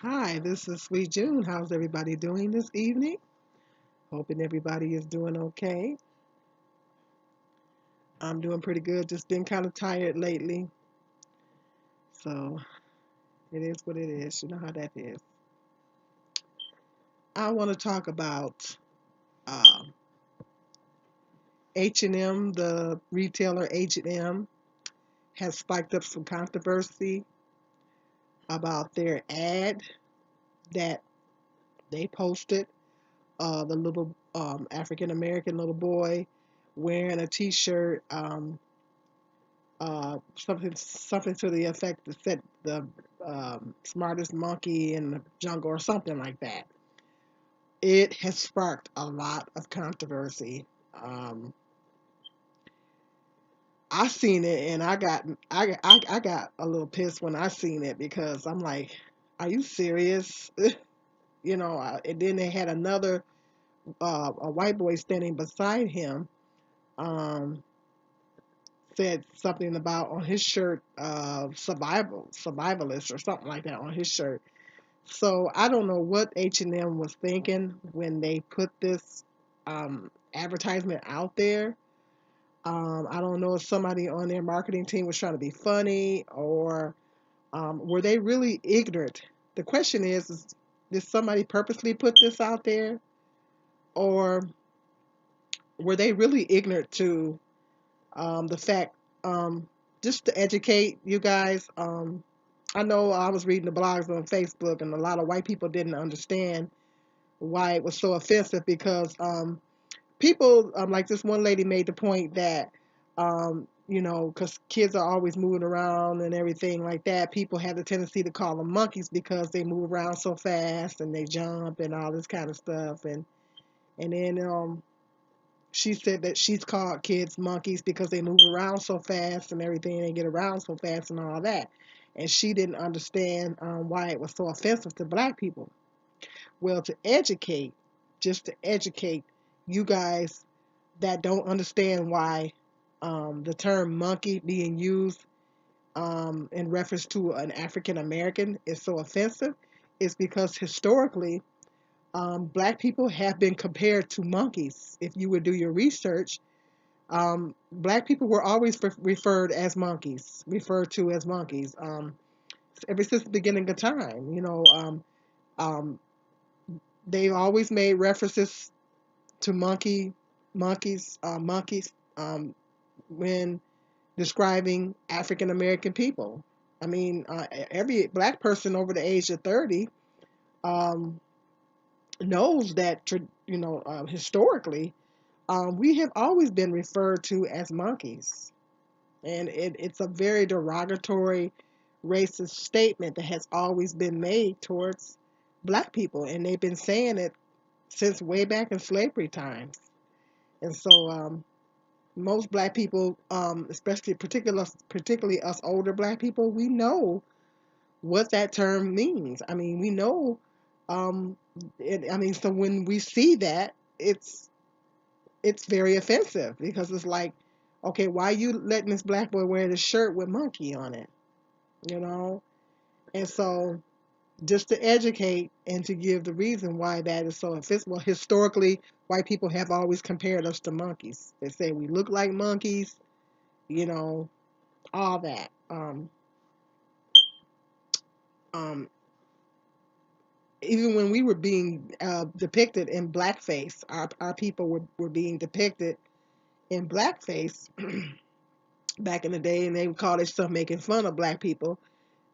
Hi, this is Sweet June. How's everybody doing this evening? Hoping everybody is doing okay. I'm doing pretty good. Just been kind of tired lately. So it is what it is. You know how that is. I want to talk about um, H&M. The retailer H&M has spiked up some controversy about their ad that they posted. The little African American little boy wearing a T-shirt. Something to the effect that said the smartest monkey in the jungle or something like that. It has sparked a lot of controversy. Um, I seen it and I got a little pissed when I seen it because I'm like, are you serious? And then they had another a white boy standing beside him. Um, Said something about on his shirt, survivalist or something like that on his shirt. So I don't know what H&M was thinking when they put this advertisement out there. I don't know if somebody on their marketing team was trying to be funny or were they really ignorant. The question is, did somebody purposely put this out there, or were they really ignorant to the fact, um, just to educate you guys. I know I was reading the blogs on Facebook, and a lot of white people didn't understand why it was so offensive because people, like this one lady made the point that, because kids are always moving around and everything like that, people have the tendency to call them monkeys because they move around so fast and they jump and all this kind of stuff. And then she said that she's called kids monkeys because they move around so fast and everything, they get around so fast and all that. And she didn't understand why it was so offensive to black people. Well, just to educate you guys that don't understand why the term monkey being used in reference to an African American is so offensive, is because historically, black people have been compared to monkeys. If you would do your research, black people were always referred to as monkeys, ever since the beginning of time. Um, they always made references to monkeys, when describing African American people. I mean, every black person over the age of 30 um, knows that, historically, we have always been referred to as monkeys. And it's a very derogatory, racist statement that has always been made towards black people. And they've been saying it since way back in slavery times. And so most black people, especially particularly us older black people, we know what that term means. I mean, we know. Um, so when we see that, it's very offensive because it's like, okay, why are you letting this black boy wear this shirt with monkey on it? You know? And so just to educate and to give the reason why that is so offensive. Well, historically, white people have always compared us to monkeys. They say we look like monkeys, you know, all that. Um, Even when we were being depicted in blackface, our people were being depicted in blackface back in the day, and they would call it stuff making fun of black people.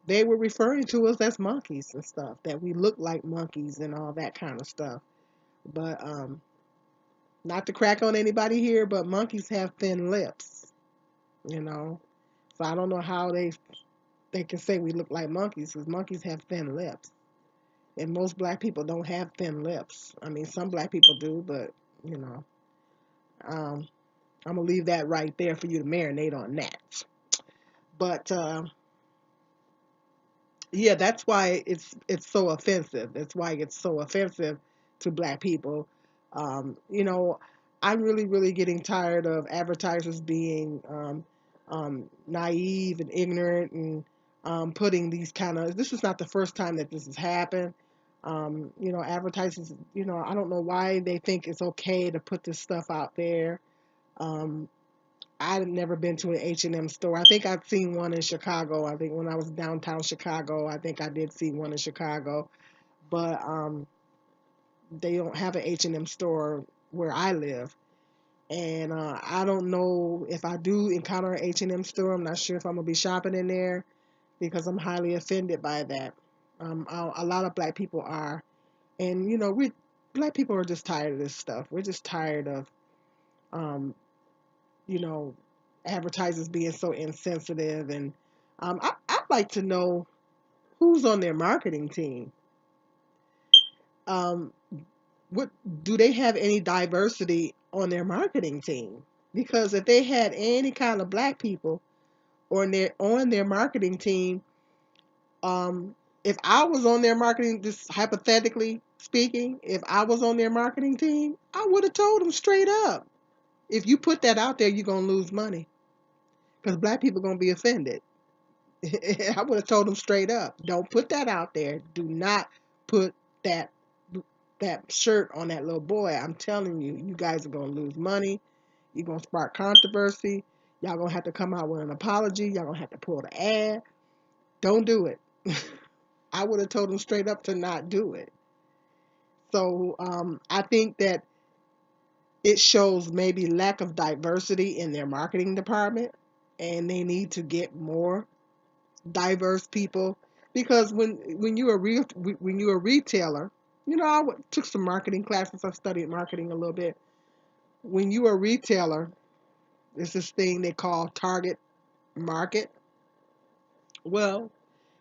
They were referring to us as monkeys and stuff, that we look like monkeys and all that kind of stuff. But not to crack on anybody here, but monkeys have thin lips, you know. So I don't know how they can say we look like monkeys because monkeys have thin lips, and most black people don't have thin lips. I mean, some black people do, but you know, um, I'm gonna leave that right there for you to marinate on that. But yeah, that's why it's so offensive. That's why it's so offensive to black people. You know, I'm really getting tired of advertisers being naive and ignorant and putting these kind of. This is not the first time that this has happened. Advertisers. I don't know why they think it's okay to put this stuff out there. Um, I've never been to an H&M store. I think I've seen one in Chicago. I think when I was downtown Chicago, I think I did see one in Chicago. But they don't have an H&M store where I live. And I don't know if I do encounter an H&M store. I'm not sure if I'm gonna be shopping in there because I'm highly offended by that. A lot of black people are, and we black people are just tired of this stuff. We're just tired of um, you know, advertisers being so insensitive. And I'd like to know who's on their marketing team. Um, what do they have any diversity on their marketing team? Because if they had any kind of black people on their marketing team, um, if I was on their marketing, just hypothetically speaking, if I was on their marketing team, I would have told them straight up. If you put that out there, you're gonna lose money because black people are gonna be offended. I would have told them straight up, don't put that out there. Do not put that that shirt on that little boy. I'm telling you, you guys are gonna lose money. You're gonna spark controversy. Y'all gonna have to come out with an apology. Y'all gonna have to pull the ad. Don't do it. I would have told them straight up to not do it. So I think that it shows maybe lack of diversity in their marketing department, and they need to get more diverse people because when you're a retailer, took some marketing classes. I've studied marketing a little bit. When you're a retailer, there's this thing they call target market. Well,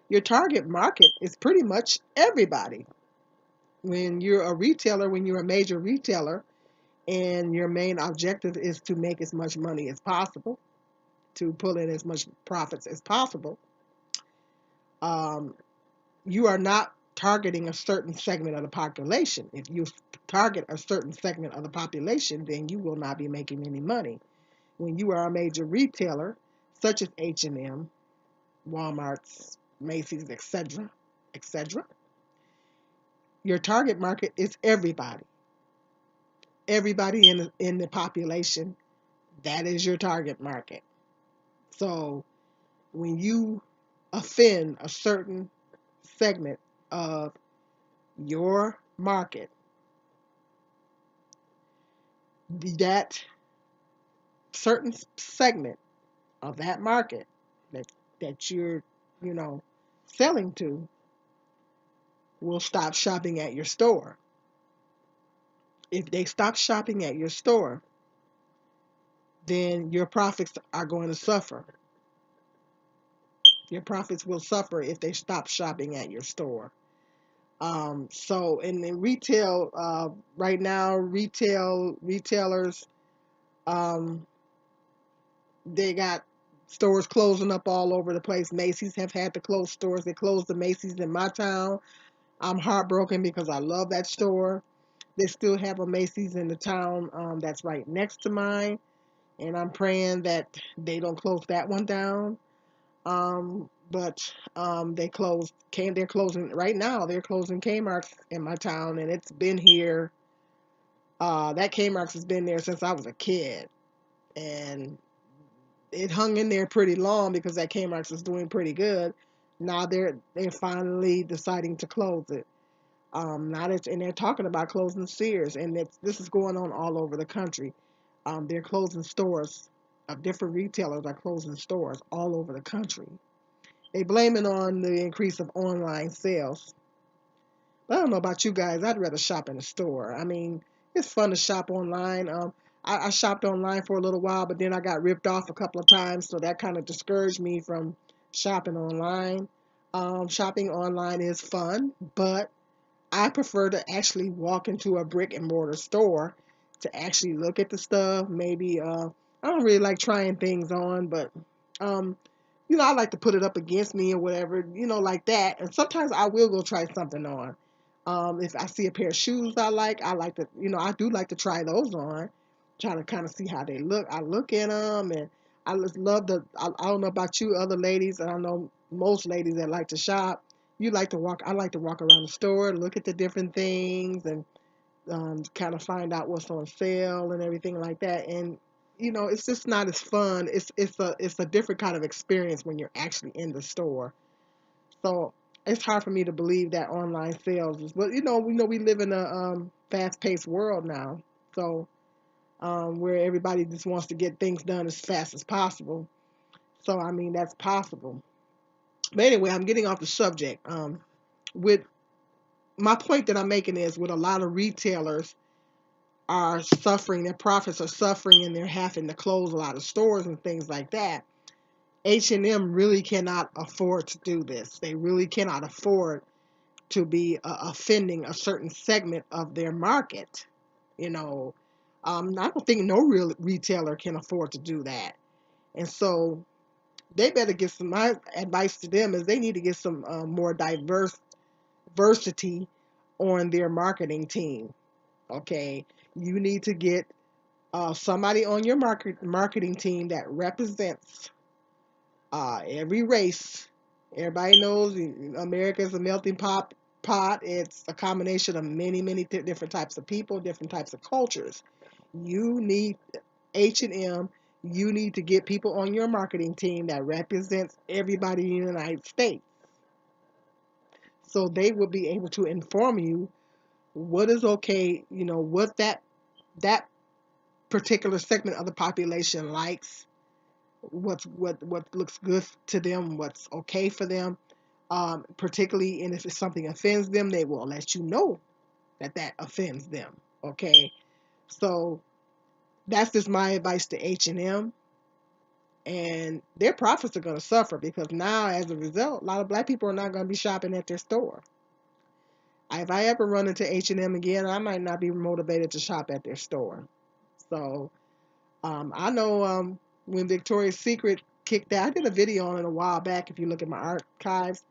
your target market is pretty much everybody. When you're a major retailer, and your main objective is to make as much money as possible, to pull in as much profits as possible, um, you are not targeting a certain segment of the population. If you target a certain segment of the population, then you will not be making any money. When you are a major retailer, such as H&M, Walmart's, Macy's, etc., etc., your target market is everybody. Everybody in the population, that is your target market. So when you offend a certain segment of your market, that certain segment of that market that you're, you know, selling to will stop shopping at your store. If they stop shopping at your store, then your profits are going to suffer. Your profits will suffer if they stop shopping at your store. So in retail, right now, retailers, um, they got stores closing up all over the place. Macy's have had to close stores. They closed the Macy's in my town. I'm heartbroken because I love that store. They still have a Macy's in the town that's right next to mine, and I'm praying that they don't close that one down. But they closed. They're closing right now. They're closing Kmart in my town, and it's been here. That Kmart has been there since I was a kid, and it hung in there pretty long because that Kmart is doing pretty good. Now they're finally deciding to close it. And they're talking about closing Sears, and this is going on all over the country. They're closing stores. Different retailers are closing stores all over the country. They blame it on the increase of online sales. But I don't know about you guys. I'd rather shop in a store. I mean, it's fun to shop online. I shopped online for a little while, but then I got ripped off a couple of times, so that kind of discouraged me from shopping online. Shopping online is fun, but I prefer to actually walk into a brick and mortar store to actually look at the stuff. Maybe I don't really like trying things on, but um, I like to put it up against me or whatever, like that. And sometimes I will go try something on. If I see a pair of shoes I like to, I do like to try those on, try to kind of see how they look. I look at them, and I just love I don't know about you other ladies, I don't know most ladies that like to shop, you like to walk. I like to walk around the store, look at the different things, and kind of find out what's on sale and everything like that. And it's just not as fun. It's a different kind of experience when you're actually in the store. So it's hard for me to believe that online sales is. But we live in a fast-paced world now. So where everybody just wants to get things done as fast as possible. So I mean that's possible. But anyway, I'm getting off the subject. With my point that I'm making is with a lot of retailers are suffering, their profits are suffering, and they're having to close a lot of stores and things like that. H&M really cannot afford to do this. They really cannot afford to be offending a certain segment of their market. You know, I don't think no real retailer can afford to do that. And so they better get some. My advice to them is they need to get some more diversity on their marketing team. Okay, you need to get somebody on your marketing team that represents every race. Everybody knows America is a melting pot. It's a combination of many different types of people, different types of cultures. You need H&M. You need to get people on your marketing team that represents everybody in the United States, so they will be able to inform you what is okay. What that particular segment of the population likes, what looks good to them, what's okay for them. Particularly, and if something offends them, they will let you know that offends them. Okay, so that's just my advice to H&M, and their profits are going to suffer because now, as a result, a lot of black people are not going to be shopping at their store. If I ever run into H&M again, I might not be motivated to shop at their store. So I know when Victoria's Secret kicked out, I did a video on it a while back. If you look at my archives,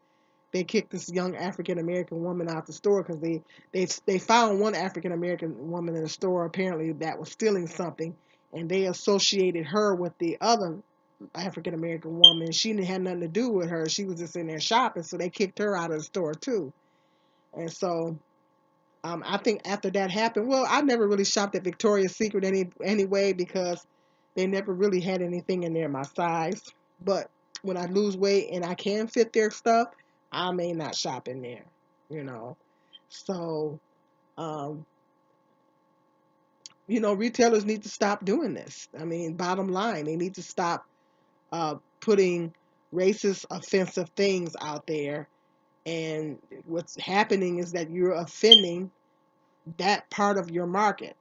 they kicked this young African American woman out the store because they found one African American woman in the store apparently that was stealing something, and they associated her with the other African American woman. She didn't have nothing to do with her. She was just in there shopping, so they kicked her out of the store too. And so I think after that happened, well, I never really shopped at Victoria's Secret anyway because they never really had anything in there my size. But when I lose weight and I can fit their stuff, I may not shop in there, you know. So, um, retailers need to stop doing this. I mean, bottom line, they need to stop putting racist, offensive things out there. And what's happening is that you're offending that part of your market,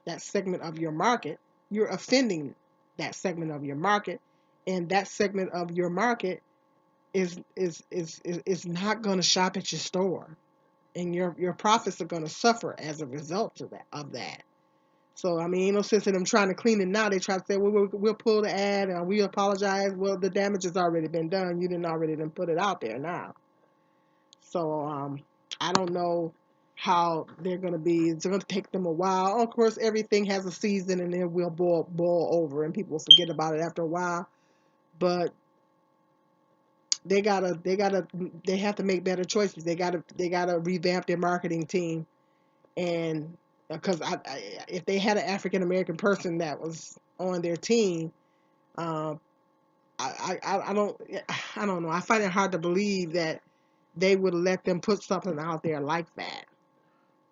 that segment of your market. You're offending that segment of your market, and that segment of your market is not going to shop at your store, and your profits are going to suffer as a result of that. So I mean, ain't no sense in them trying to clean it now. They try to say, well, we'll pull the ad and we apologize. Well, the damage has already been done. You didn't already done put it out there now. So I don't know how they're going to be. It's going to take them a while. Of course, everything has a season, and it will boil over, and people will forget about it after a while. But they have to make better choices. They gotta revamp their marketing team, and because if they had an African American person that was on their team, uh, I don't know. I find it hard to believe that they would let them put something out there like that,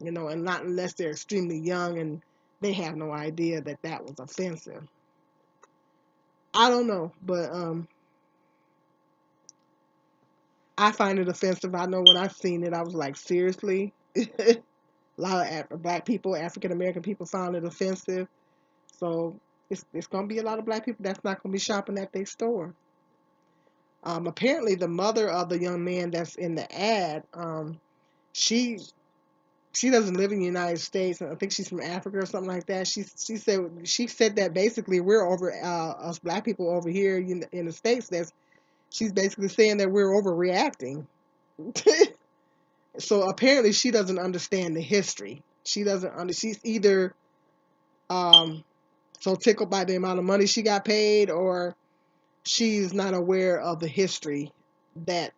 and not unless they're extremely young and they have no idea that was offensive. I don't know, but I find it offensive. I know when I seen it, I was like, seriously? A lot of black people, African American people found it offensive. So it's going to be a lot of black people that's not going to be shopping at their store. Apparently, the mother of the young man that's in the ad, she she doesn't live in the United States. I think she's from Africa or something like that. She said that basically we're over us black people over here in the states. That's She's basically saying that we're overreacting. So apparently she doesn't understand the history. She's either um, so tickled by the amount of money she got paid, or she's not aware of the history that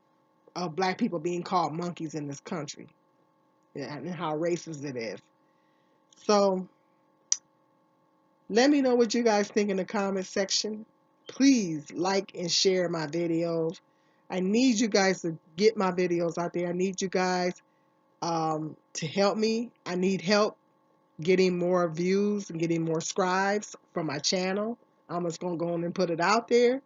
of black people being called monkeys in this country, and how racist it is. So let me know what you guys think in the comment section. Please like and share my videos. I need you guys to get my videos out there. I need you guys to help me. I need help getting more views and getting more subscribes for my channel. I'm just going to go on and put it out there.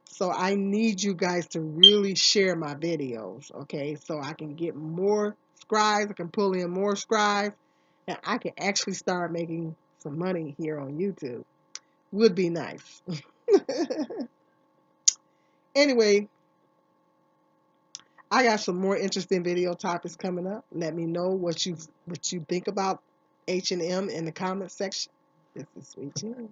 So I need you guys to really share my videos, okay? So I can get more subscribes, I can pull in more subscribes, and I can actually start making some money here on YouTube. Would be nice. Anyway, I got some more interesting video topics coming up. Let me know what you think about H&M in the comment section. This is Sweet Jen.